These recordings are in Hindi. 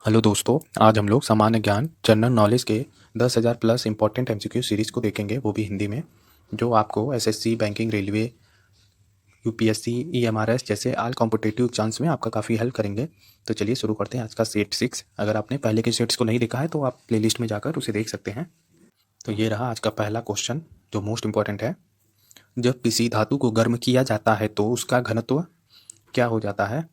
हेलो दोस्तों, आज हम लोग सामान्य ज्ञान जनरल नॉलेज के 10,000 प्लस इंपॉर्टेंट एमसीक्यू सीरीज़ को देखेंगे, वो भी हिंदी में, जो आपको SSC, banking, railway, UPSC, EMRS जैसे ऑल कॉम्पिटिटिव एग्जाम्स में आपका काफ़ी हेल्प करेंगे। तो चलिए शुरू करते हैं आज का सेट 6। अगर आपने पहले के सेट्स को नहीं देखा है तो आप प्लेलिस्ट में जाकर उसे देख सकते हैं। तो ये रहा आज का पहला क्वेश्चन, जो मोस्ट इंपॉर्टेंट है। जब किसी धातु को गर्म किया जाता है तो उसका घनत्व क्या हो जाता है?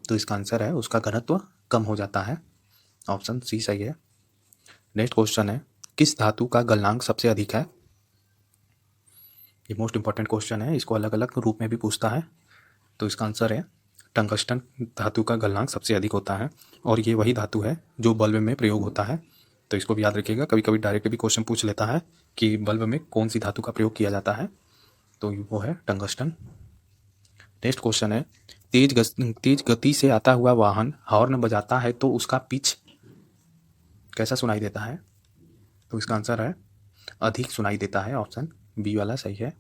तो इसका आंसर है उसका घनत्व कम हो जाता है। ऑप्शन सी सही है। नेक्स्ट क्वेश्चन है, किस धातु का गलनांक सबसे अधिक है? ये मोस्ट इंपॉर्टेंट क्वेश्चन है, इसको अलग अलग रूप में भी पूछता है। तो इसका आंसर है टंगस्टन धातु का गलनांक सबसे अधिक होता है, और ये वही धातु है जो बल्ब में प्रयोग होता है। तो इसको भी याद रखिएगा, कभी कभी डायरेक्ट भी क्वेश्चन पूछ लेता है कि बल्ब में कौन सी धातु का प्रयोग किया जाता है, तो वो है टंगस्टन। नेक्स्ट क्वेश्चन है, तेज गति से आता हुआ वाहन हॉर्न बजाता है तो उसका पिच कैसा सुनाई देता है? तो इसका आंसर है अधिक सुनाई देता है। ऑप्शन बी वाला सही है।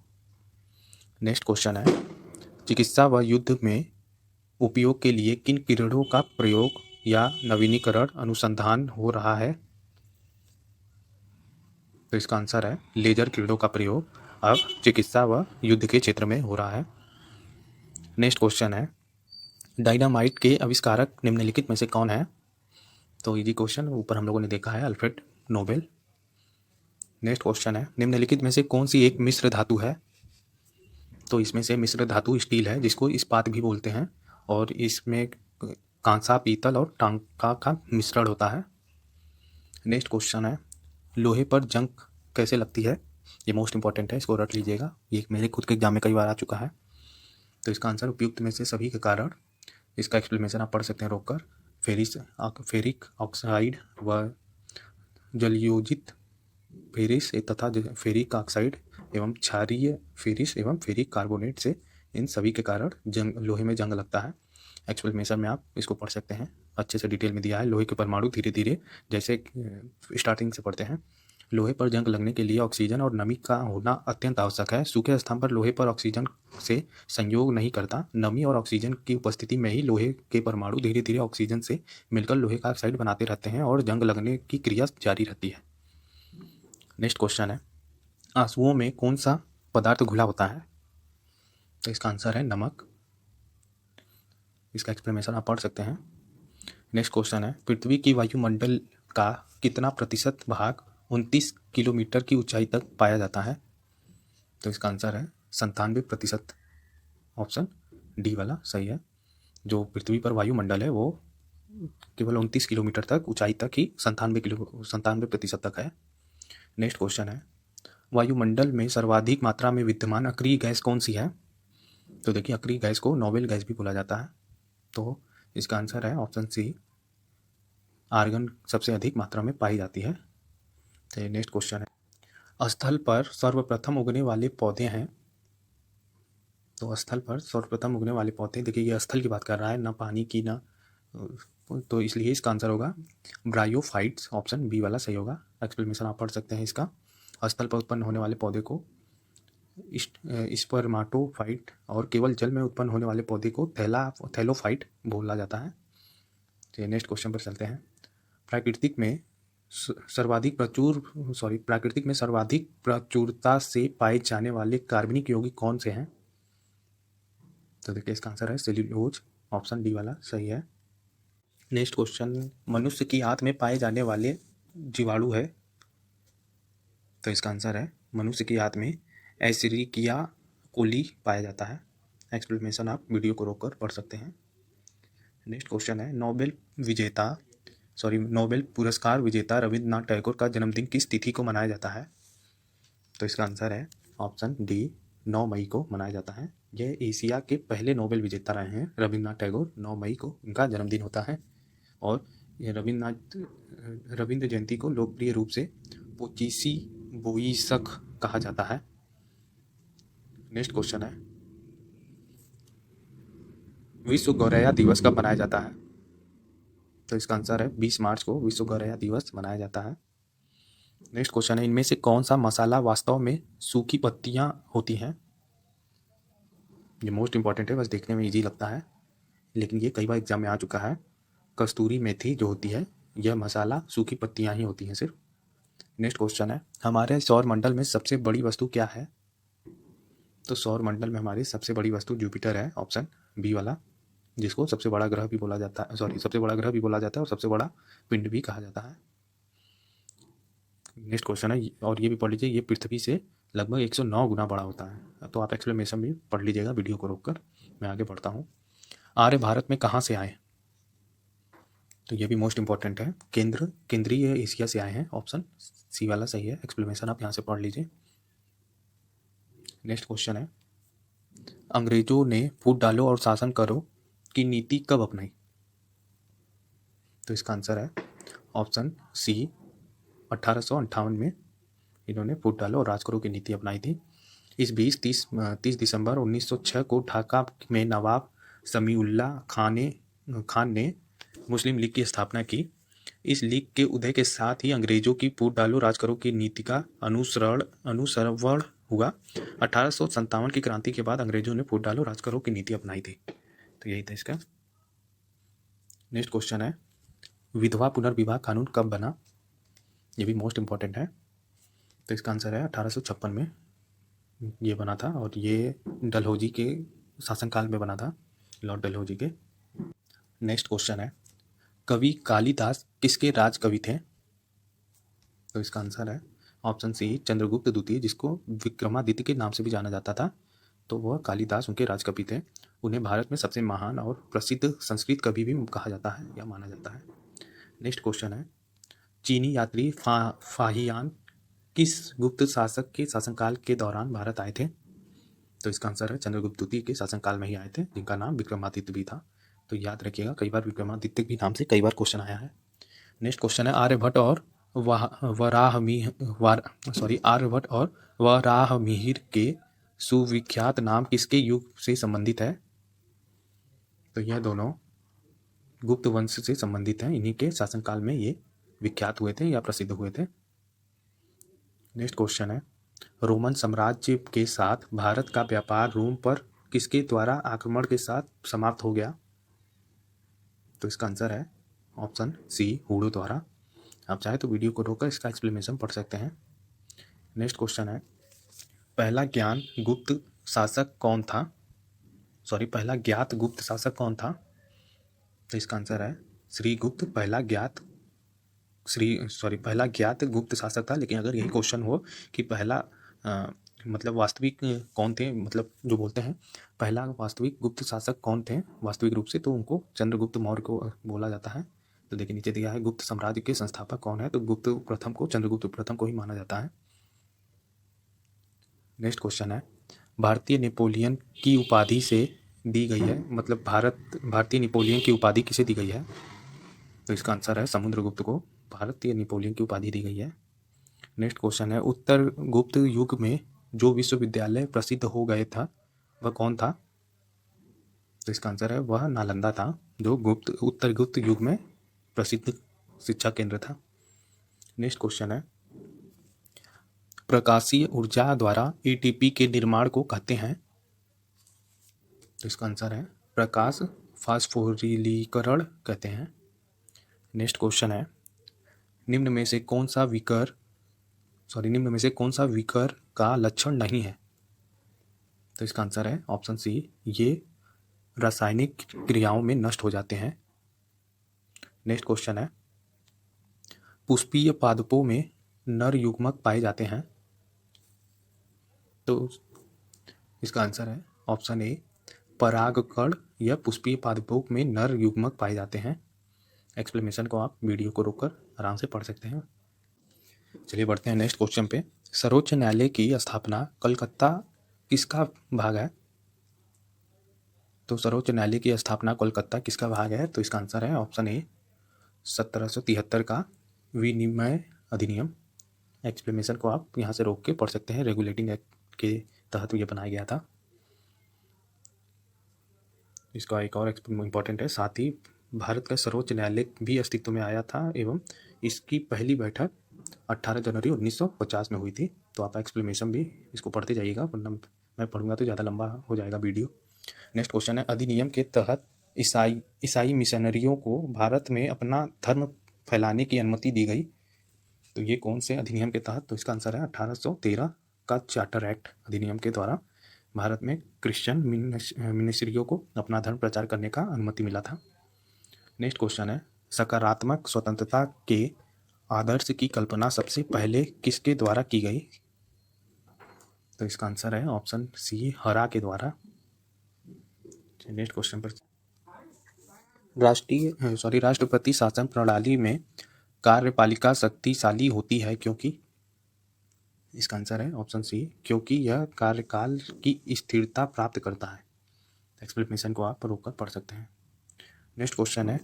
नेक्स्ट क्वेश्चन है, चिकित्सा व युद्ध में उपयोग के लिए किन किरणों का प्रयोग या नवीनीकरण अनुसंधान हो रहा है? तो इसका आंसर है लेजर किरणों का प्रयोग अब चिकित्सा व युद्ध के क्षेत्र में हो रहा है। नेक्स्ट क्वेश्चन है, डायनामाइट के आविष्कारक निम्नलिखित में से कौन है? तो इजी क्वेश्चन, ऊपर हम लोगों ने देखा है, अल्फ्रेड नोबेल। नेक्स्ट क्वेश्चन है, निम्नलिखित में से कौन सी एक मिश्र धातु है? तो इसमें से मिश्र धातु स्टील है, जिसको इस्पात भी बोलते हैं, और इसमें कांसा, पीतल और टांका का मिश्रण होता है। नेक्स्ट क्वेश्चन है, लोहे पर जंग कैसे लगती है? ये मोस्ट इंपॉर्टेंट है, इसको रट लीजिएगा, ये मेरे खुद के एग्जाम में कई बार आ चुका है। तो इसका आंसर उपयुक्त में से सभी के कारण। इसका एक्सप्लेनेशन आप पढ़ सकते हैं रोककर। फेरिक ऑक्साइड व जलयोजित फेरिस तथा फेरिक ऑक्साइड एवं क्षारीय फेरिस एवं फेरिक कार्बोनेट से इन सभी के कारण जंग लोहे में जंग लगता है। एक्सप्लेनेशन में आप इसको पढ़ सकते हैं, अच्छे से डिटेल में दिया है। लोहे के परमाणु धीरे धीरे, जैसे स्टार्टिंग से पढ़ते हैं, लोहे पर जंग लगने के लिए ऑक्सीजन और नमी का होना अत्यंत आवश्यक है। सूखे स्थान पर लोहे पर ऑक्सीजन से संयोग नहीं करता। नमी और ऑक्सीजन की उपस्थिति में ही लोहे के परमाणु धीरे धीरे ऑक्सीजन से मिलकर लोहे का ऑक्साइड बनाते रहते हैं और जंग लगने की क्रिया जारी रहती है। नेक्स्ट क्वेश्चन है, आंसुओं में कौन सा पदार्थ घुला होता है? तो इसका आंसर है नमक। इसका एक्सप्लेनेशन आप पढ़ सकते हैं। नेक्स्ट क्वेश्चन है, पृथ्वी की वायुमंडल का कितना प्रतिशत भाग 29 किलोमीटर की ऊंचाई तक पाया जाता है? तो इसका आंसर है 97%। ऑप्शन डी वाला सही है। जो पृथ्वी पर वायुमंडल है वो केवल 29 किलोमीटर तक ऊंचाई तक ही 97% तक है। नेक्स्ट क्वेश्चन है, वायुमंडल में सर्वाधिक मात्रा में विद्यमान अक्रिय गैस कौन सी है? तो देखिए, अक्रिय गैस को नोबेल गैस भी बोला जाता है। तो इसका आंसर है ऑप्शन सी, आर्गन सबसे अधिक मात्रा में पाई जाती है। तो नेक्स्ट क्वेश्चन है, स्थल पर सर्वप्रथम उगने वाले पौधे हैं। तो स्थल पर सर्वप्रथम उगने वाले पौधे, देखिए ये स्थल की बात कर रहा है, ना पानी की, ना, तो इसलिए इसका आंसर होगा ब्रायोफाइट्स। ऑप्शन बी वाला सही होगा। एक्सप्लेनेशन आप पढ़ सकते हैं इसका। स्थल पर उत्पन्न होने वाले पौधे को स्पर्माटोफाइट और केवल जल में उत्पन्न होने वाले पौधे को थैलोफाइट बोला जाता है। तो नेक्स्ट क्वेश्चन पर चलते हैं, प्राकृतिक में सर्वाधिक प्रचुरता से पाए जाने वाले कार्बनिक यौगिक कौन से हैं? तो देखिए इसका आंसर है सेल्यूलोज। ऑप्शन डी वाला सही है। नेक्स्ट क्वेश्चन, मनुष्य की आंत में पाए जाने वाले जीवाणु है। तो इसका आंसर है मनुष्य की आंत में एसिरिकिया कोली पाया जाता है। एक्सप्लेनेशन आप वीडियो को रोककर पढ़ सकते हैं। नेक्स्ट क्वेश्चन है, नोबेल पुरस्कार विजेता रविंद्रनाथ टैगोर का जन्मदिन किस तिथि को मनाया जाता है? तो इसका आंसर है ऑप्शन डी, 9 मई को मनाया जाता है। यह एशिया के पहले नोबेल विजेता रहे हैं रविंद्रनाथ टैगोर। 9 मई को उनका जन्मदिन होता है, और यह रविंद्र जयंती को लोकप्रिय रूप से पोचिसी बोईसक कहा जाता है। नेक्स्ट क्वेश्चन है, विश्व गौरैया दिवस कब मनाया जाता है? तो इसका आंसर है 20 मार्च को विश्व गौरैया दिवस मनाया जाता है। नेक्स्ट क्वेश्चन है, इनमें से कौन सा मसाला वास्तव में सूखी पत्तियां होती हैं? ये मोस्ट इंपॉर्टेंट है, बस देखने में इजी लगता है, लेकिन ये कई बार एग्जाम में आ चुका है। कस्तूरी मेथी जो होती है यह मसाला सूखी पत्तियां ही होती हैं सिर्फ। नेक्स्ट क्वेश्चन है, हमारे सौर मंडल में सबसे बड़ी वस्तु क्या है? तो सौर मंडल में हमारी सबसे बड़ी वस्तु जुपिटर है, ऑप्शन बी वाला, जिसको सबसे बड़ा ग्रह भी बोला जाता है, सबसे बड़ा ग्रह भी बोला जाता है और सबसे बड़ा पिंड भी कहा जाता है। नेक्स्ट क्वेश्चन है, और ये भी पढ़ लीजिए, ये पृथ्वी से लगभग 109 गुना बड़ा होता है। तो आप एक्सप्लेनेशन भी पढ़ लीजिएगा वीडियो को रोककर। मैं आगे बढ़ता हूँ। आर्य भारत में कहाँ से आए? तो ये भी मोस्ट इंपॉर्टेंट है, केंद्रीय एशिया से आए हैं, ऑप्शन सी वाला सही है। एक्सप्लेनेशन आप यहाँ से पढ़ लीजिए। नेक्स्ट क्वेश्चन है, अंग्रेजों ने फूट डालो और शासन करो की नीति कब अपनाई? तो इसका आंसर है ऑप्शन सी, 1858 में इन्होंने फूट डालो और राज करो की नीति अपनाई थी। इस बीच 30 दिसंबर 1906 को ढाका में नवाब समीउल्लाह खान ने मुस्लिम लीग की स्थापना की। इस लीग के उदय के साथ ही अंग्रेजों की फूट डालो राज करो की नीति का अनुसरण हुआ। 1857 की क्रांति के बाद अंग्रेजों ने फूट डालो राज करो की नीति अपनाई थी। तो यही था इसका। नेक्स्ट क्वेश्चन है, विधवा पुनर्विवाह कानून कब बना? ये भी मोस्ट इंपॉर्टेंट है। तो इसका आंसर है 1856 में ये बना था, और ये डलहौजी के शासनकाल में बना था, लॉर्ड डलहौजी के। नेक्स्ट क्वेश्चन है, कवि कालिदास किसके राज कवि थे? तो इसका आंसर है ऑप्शन सी, चंद्रगुप्त द्वितीय, जिसको विक्रमादित्य के नाम से भी जाना जाता था। तो वह कालिदास उनके राज कवि थे। उन्हें भारत में सबसे महान और प्रसिद्ध संस्कृत कवि भी कहा जाता है या माना जाता है। नेक्स्ट क्वेश्चन है, चीनी यात्री फाहियान किस गुप्त शासक के शासनकाल के दौरान भारत आए थे? तो इसका आंसर है चंद्रगुप्त द्वितीय के शासनकाल में ही आए थे, जिनका नाम विक्रमादित्य भी था। तो याद रखिएगा, कई बार विक्रमादित्य भी नाम से कई बार क्वेश्चन आया है। नेक्स्ट क्वेश्चन है, आर्यभट्ट और वराहमिहिर के सुविख्यात नाम किसके युग से संबंधित है? तो यह दोनों गुप्त वंश से संबंधित हैं, इन्हीं के शासनकाल में ये विख्यात हुए थे या प्रसिद्ध हुए थे। नेक्स्ट क्वेश्चन है, रोमन साम्राज्य के साथ भारत का व्यापार रोम पर किसके द्वारा आक्रमण के साथ समाप्त हो गया? तो इसका आंसर है ऑप्शन सी, हुडू द्वारा। आप चाहे तो वीडियो को रोककर इसका एक्सप्लेनेशन पढ़ सकते हैं। नेक्स्ट क्वेश्चन है, पहला ज्ञात गुप्त शासक कौन था? तो इसका आंसर है श्रीगुप्त। पहला ज्ञात गुप्त शासक था। लेकिन अगर यही क्वेश्चन हो कि पहला मतलब वास्तविक कौन थे, मतलब जो बोलते हैं पहला वास्तविक गुप्त शासक कौन थे वास्तविक रूप से, तो उनको चंद्रगुप्त मौर्य को बोला जाता है। तो देखिए नीचे दिया है, गुप्त साम्राज्य के संस्थापक कौन है? तो चंद्रगुप्त प्रथम को ही माना जाता है। नेक्स्ट क्वेश्चन है, भारतीय नेपोलियन की उपाधि से दी गई है, मतलब भारतीय नेपोलियन की उपाधि किसे दी गई है? तो इसका आंसर है समुद्रगुप्त को भारतीय नेपोलियन की उपाधि दी गई है। नेक्स्ट क्वेश्चन है, उत्तर गुप्त युग में जो विश्वविद्यालय प्रसिद्ध हो गए था वह कौन था? तो इसका आंसर है वह नालंदा था, जो उत्तर गुप्त युग में प्रसिद्ध शिक्षा केंद्र था। नेक्स्ट क्वेश्चन है, प्रकाशीय ऊर्जा द्वारा एटीपी के निर्माण को कहते हैं? तो इसका आंसर है प्रकाश फास्फोरिलीकरण कहते हैं। नेक्स्ट क्वेश्चन है, निम्न में से कौन सा विकर का लक्षण नहीं है? तो इसका आंसर है ऑप्शन सी, ये रासायनिक क्रियाओं में नष्ट हो जाते हैं। नेक्स्ट क्वेश्चन है, पुष्पीय पादपों में नर युग्मक पाए जाते हैं? तो इसका आंसर है ऑप्शन ए, परागकण या पुष्पीय पादपों में नर युग्मक पाए जाते हैं। एक्सप्लेनेशन को आप वीडियो को रोककर आराम से पढ़ सकते हैं। चलिए बढ़ते हैं नेक्स्ट क्वेश्चन पे। सर्वोच्च न्यायालय की स्थापना कलकत्ता किसका भाग है? तो सर्वोच्च न्यायालय की स्थापना कोलकाता किसका भाग है? तो इसका आंसर है ऑप्शन ए, 1773 का विनिमय अधिनियम। एक्सप्लेनेशन को आप यहाँ से रोक के पढ़ सकते हैं, रेगुलेटिंग एक्ट के तहत ये बनाया गया था। इसका एक और इम्पॉर्टेंट है, साथ ही भारत का सर्वोच्च न्यायालय भी अस्तित्व में आया था एवं इसकी पहली बैठक 18 जनवरी 1950 में हुई थी। तो आप एक्सप्लेनेशन भी इसको पढ़ते जाइएगा, वरना मैं पढ़ूंगा तो ज़्यादा लंबा हो जाएगा वीडियो। नेक्स्ट क्वेश्चन है, अधिनियम के तहत ईसाई ईसाई मिशनरियों को भारत में अपना धर्म फैलाने की अनुमति दी गई? तो ये कौन से अधिनियम के तहत? तो इसका आंसर है 1813 का चार्टर एक्ट अधिनियम के द्वारा भारत में क्रिश्चियन मिशनरियों को अपना धर्म प्रचार करने का अनुमति मिला था। नेक्स्ट क्वेश्चन है, सकारात्मक स्वतंत्रता के आदर्श की कल्पना सबसे पहले किसके द्वारा की गई? तो इसका आंसर है ऑप्शन सी, हरा के द्वारा। नेक्स्ट क्वेश्चन पर, राष्ट्रपति शासन प्रणाली में कार्यपालिका शक्तिशाली होती है क्योंकि? इसका आंसर है ऑप्शन सी, क्योंकि यह कार्यकाल की स्थिरता प्राप्त करता है। एक्सप्लेनेशन को आप रोककर पढ़ सकते हैं। नेक्स्ट क्वेश्चन है,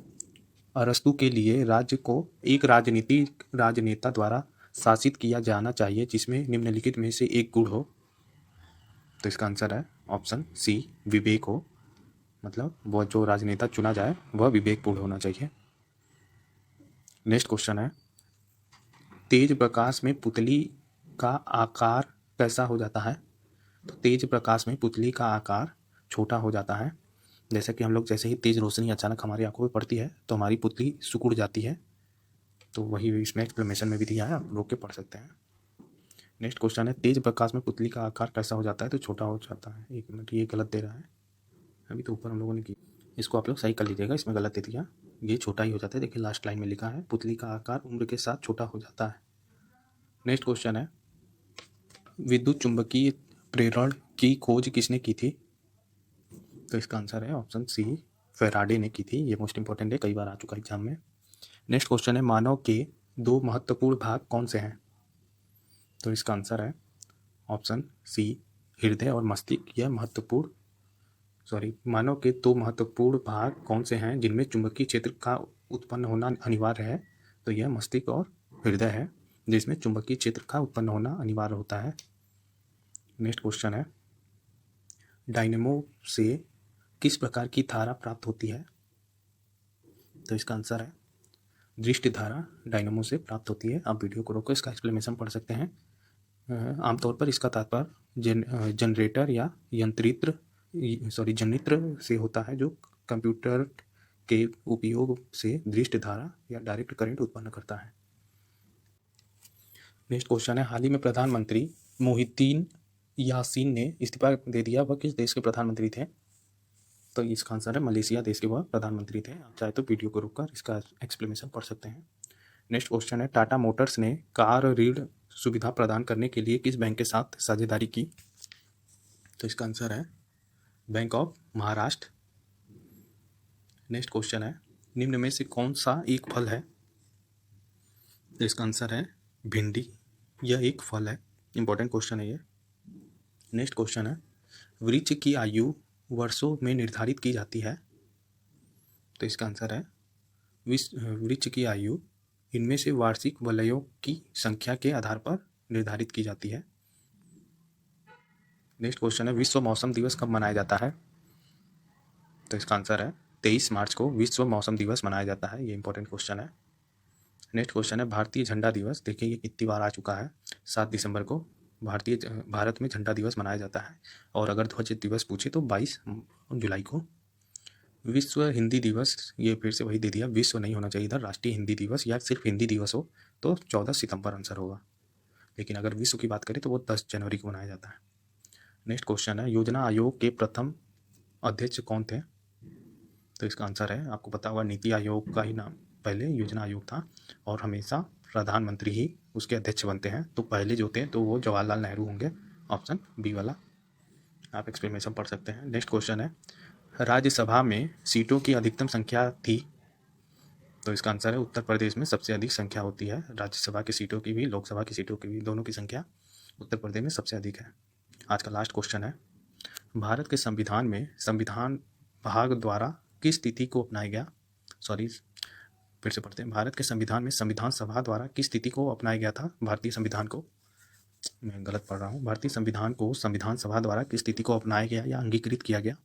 अरस्तु के लिए राज्य को एक राजनीतिक राजनेता द्वारा शासित किया जाना चाहिए जिसमें निम्नलिखित में से एक गुण हो? तो इसका आंसर है ऑप्शन सी, विवेक हो। मतलब वह जो राजनेता चुना जाए वह विवेकपूर्ण होना चाहिए। नेक्स्ट क्वेश्चन है, तेज प्रकाश में पुतली का आकार कैसा हो जाता है? तो तेज प्रकाश में पुतली का आकार छोटा हो जाता है। जैसे कि हम लोग जैसे ही तेज रोशनी अचानक हमारी आंखों पे पड़ती है तो हमारी पुतली सिकुड़ जाती है, तो वही इसमें एक्सप्लेनेशन में भी दिया है, आप रोक के पढ़ सकते हैं। नेक्स्ट क्वेश्चन है, तेज प्रकाश में पुतली का आकार कैसा हो जाता है? तो छोटा हो जाता है। एक मिनट, ये गलत दे रहा है, अभी तो ऊपर हम लोगों ने की, इसको आप लोग सही कर लीजिएगा, इसमें गलत दे दिया, ये छोटा ही हो जाता है। देखिए लास्ट लाइन में लिखा है, पुतली का आकार उम्र के साथ छोटा हो जाता है। नेक्स्ट क्वेश्चन है, विद्युत चुंबकीय प्रेरण की खोज किसने की थी? तो इसका आंसर है ऑप्शन सी, फेराडे ने की थी। ये मोस्ट इंपॉर्टेंट है, कई बार आ चुका है एग्जाम में। नेक्स्ट क्वेश्चन है, मानव के दो महत्वपूर्ण भाग कौन से हैं? तो इसका आंसर है ऑप्शन सी, हृदय और मस्तिष्क। यह मानव के दो महत्वपूर्ण भाग कौन से हैं जिनमें चुंबकीय क्षेत्र का उत्पन्न होना अनिवार्य है? तो यह मस्तिष्क और हृदय है, जिसमें चुंबकीय क्षेत्र का उत्पन्न होना अनिवार्य होता है। नेक्स्ट क्वेश्चन है, डायनेमो से किस प्रकार की धारा प्राप्त होती है? तो इसका आंसर है दृष्टि धारा डायनेमो से प्राप्त होती है। आप वीडियो को रोको, इसका एक्सप्लेनेशन पढ़ सकते हैं। आमतौर पर इसका तात्पर्य जनरेटर या जनित्र से होता है, जो कंप्यूटर के उपयोग से दृष्टि धारा या डायरेक्ट करंट उत्पन्न करता है। नेक्स्ट क्वेश्चन है, हाल ही में प्रधानमंत्री मोहिद्दीन यासीन ने इस्तीफा दे दिया, वह किस देश के प्रधानमंत्री थे? तो इसका आंसर है मलेशिया देश के वह प्रधानमंत्री थे। आप चाहे तो वीडियो को रोककर इसका एक्सप्लेनेशन पढ़ सकते हैं। नेक्स्ट क्वेश्चन है, टाटा मोटर्स ने कार ऋण सुविधा प्रदान करने के लिए किस बैंक के साथ साझेदारी की? तो इसका आंसर है bank of Maharashtra. Next question है, निम्न में से कौन सा एक फल है? तो इसका आंसर है भिंडी। यह एक फल है, इंपॉर्टेंट क्वेश्चन है ये। नेक्स्ट क्वेश्चन है, वृक्ष की आयु वर्षों में निर्धारित की जाती है? तो इसका आंसर है वृक्ष की आयु इनमें से वार्षिक वलयों की संख्या के आधार पर निर्धारित की जाती है। नेक्स्ट क्वेश्चन है, विश्व मौसम दिवस कब मनाया जाता है? तो इसका आंसर है 23 मार्च को विश्व मौसम दिवस मनाया जाता है। ये इंपॉर्टेंट क्वेश्चन है। नेक्स्ट क्वेश्चन है, भारतीय झंडा दिवस। देखिए ये कितनी बार आ चुका है, 7 दिसंबर को भारत में झंडा दिवस मनाया जाता है। और अगर ध्वज दिवस पूछे तो 22 जुलाई को। विश्व हिंदी दिवस, ये फिर से वही दे दिया, विश्व नहीं होना चाहिए इधर, राष्ट्रीय हिंदी दिवस या सिर्फ हिंदी दिवस हो तो 14 सितंबर आंसर होगा, लेकिन अगर विश्व की बात करें तो वो 10 जनवरी को मनाया जाता है। नेक्स्ट क्वेश्चन है, योजना आयोग के प्रथम अध्यक्ष कौन थे? तो इसका आंसर है, आपको पता होगा नीति आयोग का ही नाम पहले योजना आयोग था और हमेशा प्रधानमंत्री ही उसके अध्यक्ष बनते हैं। तो पहले जो थे तो वो जवाहरलाल नेहरू होंगे, ऑप्शन बी वाला। आप एक्सप्लेनेशन पढ़ सकते हैं। नेक्स्ट क्वेश्चन है, राज्यसभा में सीटों की अधिकतम संख्या थी? तो इसका आंसर है उत्तर प्रदेश में सबसे अधिक संख्या होती है राज्यसभा की सीटों की भी, लोकसभा की सीटों की भी, दोनों की संख्या उत्तर प्रदेश में सबसे अधिक है। आज का लास्ट क्वेश्चन है, भारत के संविधान में संविधान भाग द्वारा किस तिथि को अपनाया गया? फिर से पढ़ते हैं, भारत के संविधान में संविधान सभा द्वारा किस तिथि को अपनाया गया था? भारतीय संविधान को, मैं गलत पढ़ रहा हूँ, भारतीय संविधान को संविधान सभा द्वारा किस तिथि को अपनाया गया या अंगीकृत किया गया?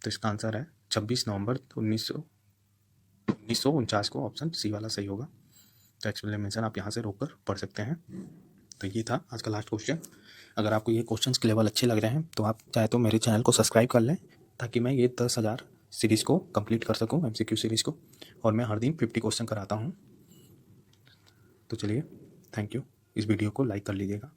तो इसका आंसर है 26 नवंबर 1949 को, ऑप्शन सी वाला सही होगा। तो एक्सप्लेनेशन आप यहाँ से रोककर पढ़ सकते हैं। तो ये था आज का लास्ट क्वेश्चन। अगर आपको ये क्वेश्चंस के लेवल अच्छे लग रहे हैं तो आप चाहे तो मेरे चैनल को सब्सक्राइब कर लें, ताकि मैं ये 10,000 सीरीज़ को कंप्लीट कर सकूं, एमसीक्यू सीरीज़ को, और मैं हर दिन 50 क्वेश्चन कराता हूं। तो चलिए, थैंक यू। इस वीडियो को लाइक कर लीजिएगा।